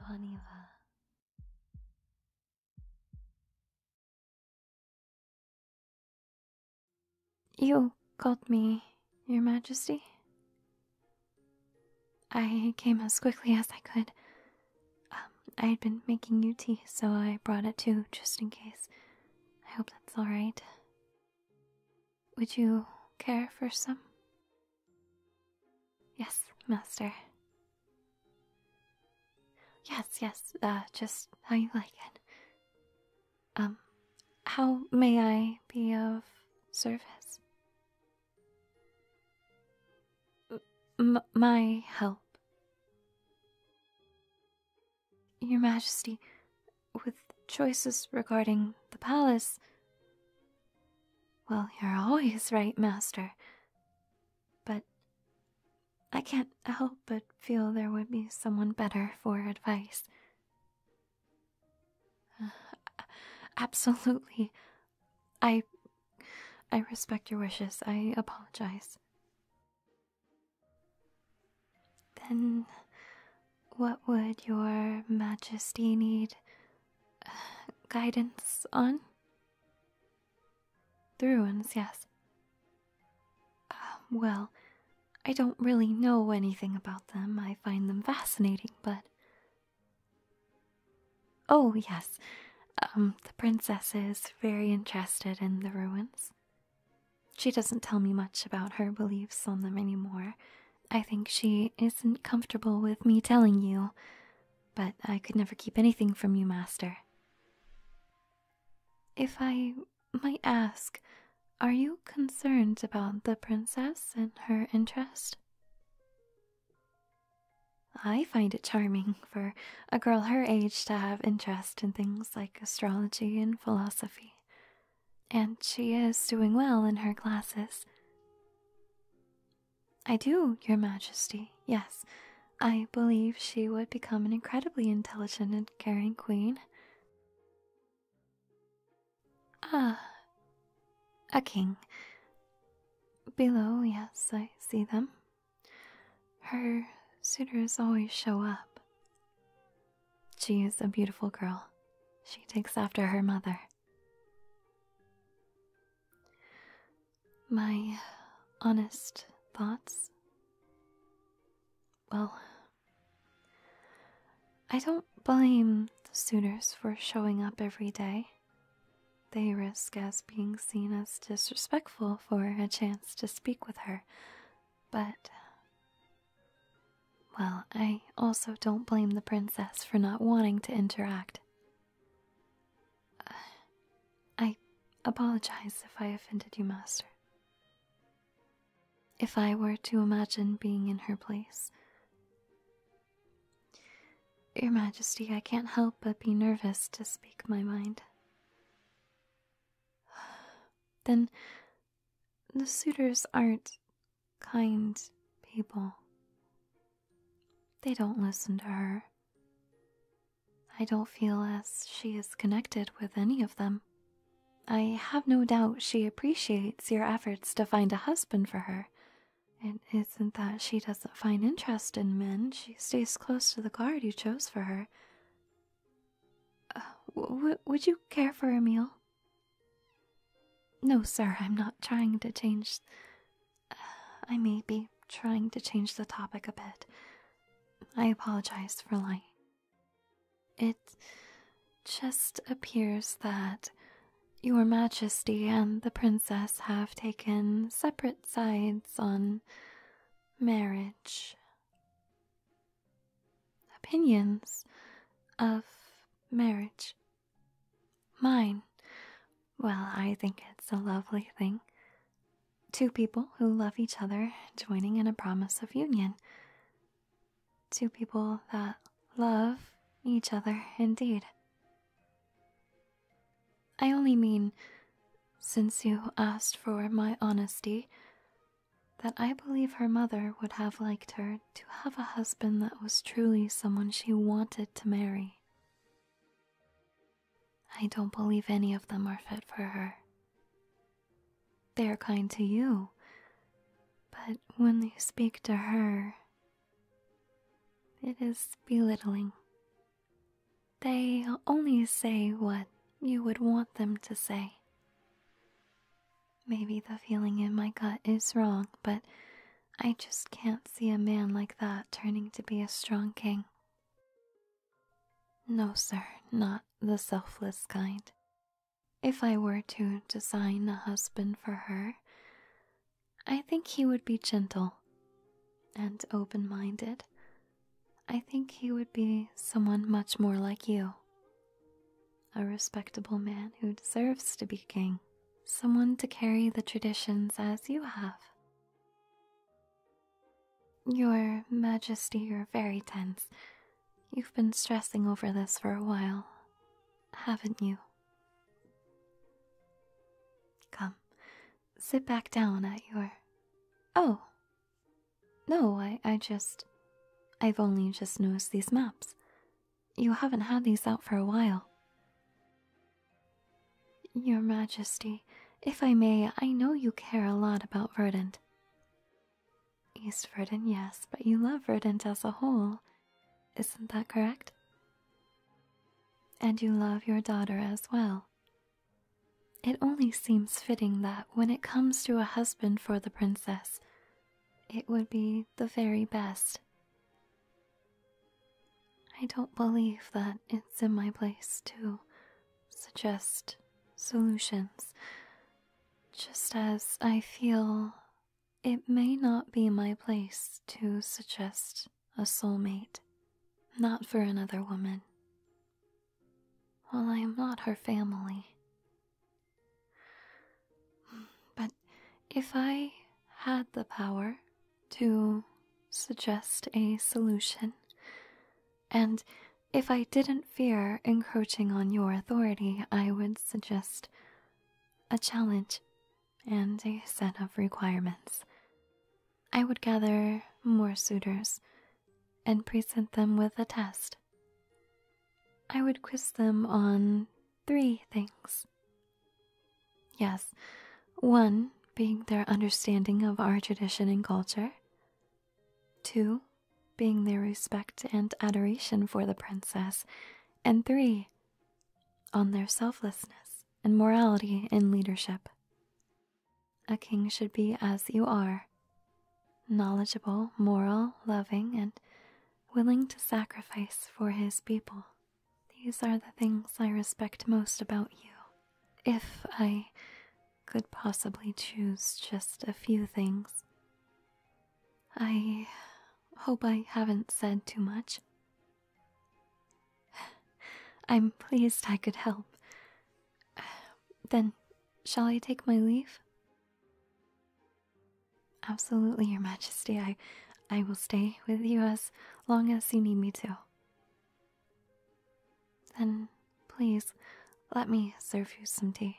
Fawniva. You called me, Your Majesty? I came as quickly as I could. I had been making you tea, so I brought it too, just in case. I hope that's alright. Would you care for some? Yes, Master. Yes, just how you like it. How may I be of service? My help. Your Majesty, with choices regarding the palace. Well, you're always right, Master. But I can't help but feel there would be someone better for advice. Absolutely. I respect your wishes. I apologize. Then what would your Majesty need guidance on? The ruins, yes. Well, I don't really know anything about them. I find them fascinating, but... Oh, yes. The princess is very interested in the ruins. She doesn't tell me much about her beliefs on them anymore. I think she isn't comfortable with me telling you, but I could never keep anything from you, Master. If I might ask, are you concerned about the princess and her interest? I find it charming for a girl her age to have interest in things like astrology and philosophy. And she is doing well in her classes. I do, Your Majesty, yes. I believe she would become an incredibly intelligent and caring queen. Ah, a king. Below, yes, I see them. Her suitors always show up. She is a beautiful girl. She takes after her mother. My honest thoughts? Well, I don't blame the suitors for showing up every day. They risk us being seen as disrespectful for a chance to speak with her, but... Well, I also don't blame the princess for not wanting to interact. I apologize if I offended you, Master. If I were to imagine being in her place... Your Majesty, I can't help but be nervous to speak my mind. Then the suitors aren't kind people. They don't listen to her. I don't feel as she is connected with any of them. I have no doubt she appreciates your efforts to find a husband for her. It isn't that she doesn't find interest in men, she stays close to the guard you chose for her. Would you care for a meal? No, sir, I'm not trying to change... I may be trying to change the topic a bit. I apologize for lying. It just appears that Your Majesty and the princess have taken separate sides on marriage. Opinions of marriage. Mine. Well, I think it's a lovely thing. Two people who love each other joining in a promise of union. Two people that love each other indeed. I only mean, since you asked for my honesty, that I believe her mother would have liked her to have a husband that was truly someone she wanted to marry. I don't believe any of them are fit for her. They are kind to you, but when they speak to her, it is belittling. They only say what you would want them to say. Maybe the feeling in my gut is wrong, but I just can't see a man like that turning to be a strong king. No, sir, not the selfless kind. If I were to design a husband for her, I think he would be gentle and open-minded. I think he would be someone much more like you. A respectable man who deserves to be king. Someone to carry the traditions as you have. Your Majesty, you're very tense. You've been stressing over this for a while, haven't you? Come, sit back down at your... Oh, no, I've only just noticed these maps. You haven't had these out for a while. Your Majesty, if I may, I know you care a lot about Verdant. East Verdant, yes, but you love Verdant as a whole. Isn't that correct? And you love your daughter as well. It only seems fitting that when it comes to a husband for the princess, it would be the very best. I don't believe that it's in my place to suggest solutions, just as I feel it may not be my place to suggest a soulmate, not for another woman. Well, I am not her family. But if I had the power to suggest a solution, and if I didn't fear encroaching on your authority, I would suggest a challenge and a set of requirements. I would gather more suitors and present them with a test. I would quiz them on 3 things. Yes, 1 being their understanding of our tradition and culture, 2 being their respect and adoration for the princess, and 3 on their selflessness and morality in leadership. A king should be as you are, knowledgeable, moral, loving, and willing to sacrifice for his people. These are the things I respect most about you. If I could possibly choose just a few things. I hope I haven't said too much. I'm pleased I could help. Then, shall I take my leave? Absolutely, Your Majesty. I will stay with you as long as you need me to. Then, please, let me serve you some tea.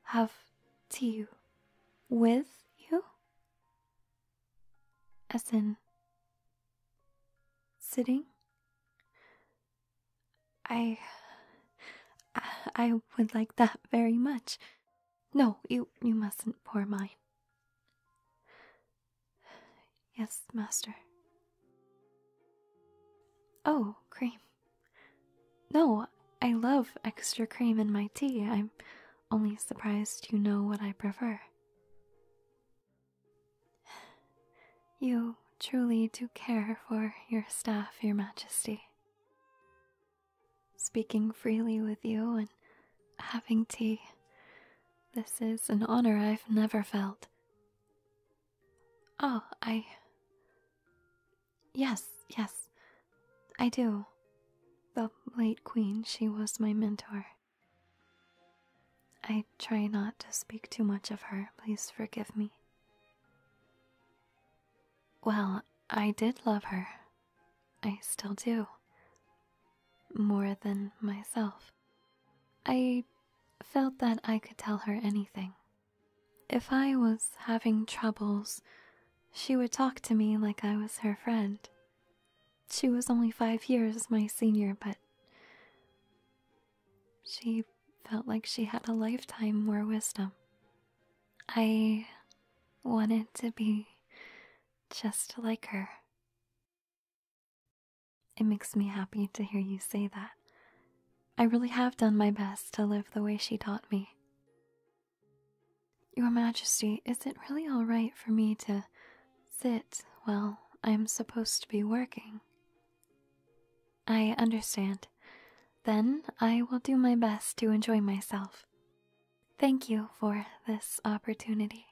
Have tea with you? As in, sitting? I would like that very much. No, you mustn't pour mine. Yes, master. Oh, cream. No, I love extra cream in my tea. I'm only surprised you know what I prefer. You truly do care for your staff, Your Majesty. Speaking freely with you and having tea, this is an honor I've never felt. Oh, Yes, I do. The late queen, she was my mentor. I try not to speak too much of her, please forgive me. Well, I did love her. I still do. More than myself. I felt that I could tell her anything. If I was having troubles, she would talk to me like I was her friend. She was only 5 years my senior, but she felt like she had a lifetime more wisdom. I wanted to be just like her. It makes me happy to hear you say that. I really have done my best to live the way she taught me. Your Majesty, is it really alright for me to sit while I'm supposed to be working? I understand. Then I will do my best to enjoy myself. Thank you for this opportunity.